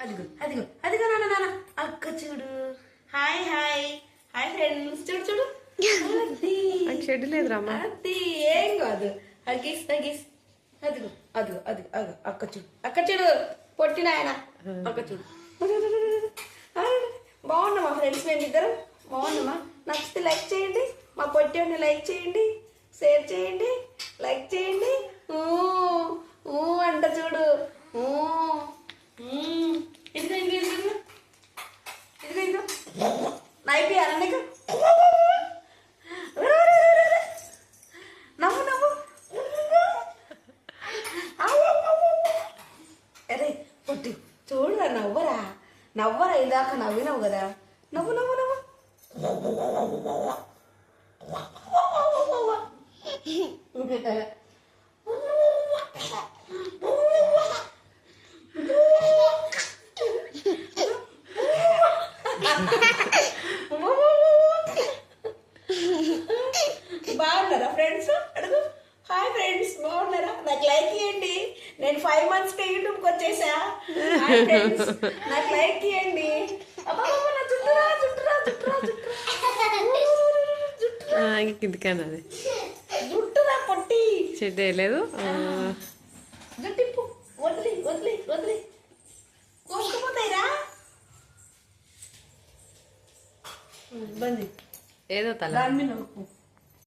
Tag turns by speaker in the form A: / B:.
A: అదిగో అదిగో అదిగో నాన్న నాన్న అక్క చూడు. Hi hi hi friends. చూడు చూడు
B: షెడ్ లేదు రామ్మా.
A: అది ఏం కాదు. అగిస్ అగిస్ అదిగో అదిగో అదిగో అదిగో అక్క చూడు అక్క చూడు పొట్టిన ఆయన అక్క చూడు. బాగున్నా మా ఫ్రెండ్స్ మేమిద్దరం బాగున్నామా? నచ్చితే లైక్ చేయండి, మా పొట్టి లైక్ చేయండి, షేర్ చేయండి, లైక్ చేయండి. అంట చూడు. ఇదిగో ఇదిగో ఇదిగో ఇదిగో ఇదిగో అయిపోయారా నీకు? నవ్వు నవ్వు. అరే పొట్టి చూడరా నవ్వరా నవ్వరా ఇందాక నవ్వినావు కదా. నవ్వు నవ్వు నవ్వు. బాగున్నారా ఫ్రెండ్స్? అడుగు. హాయ్ ఫ్రెండ్స్ బాగున్నారా? నాకు లైక్ ఇవ్వండి. నేను 5 months యూట్యూబ్కి వచ్చేసా. హాయ్ ఫ్రెండ్స్ నాకు లైక్ ఇవ్వండి.
B: కిందికన్నా అది
A: జుట్టురా పొట్టి
B: షెడ్ వేయలేదు.
A: జుట్టిప్పు వదిలి వదిలి వదిలి కోసుకుపోతాయిరా. బంది
B: ఏదో తల
A: దాని మీద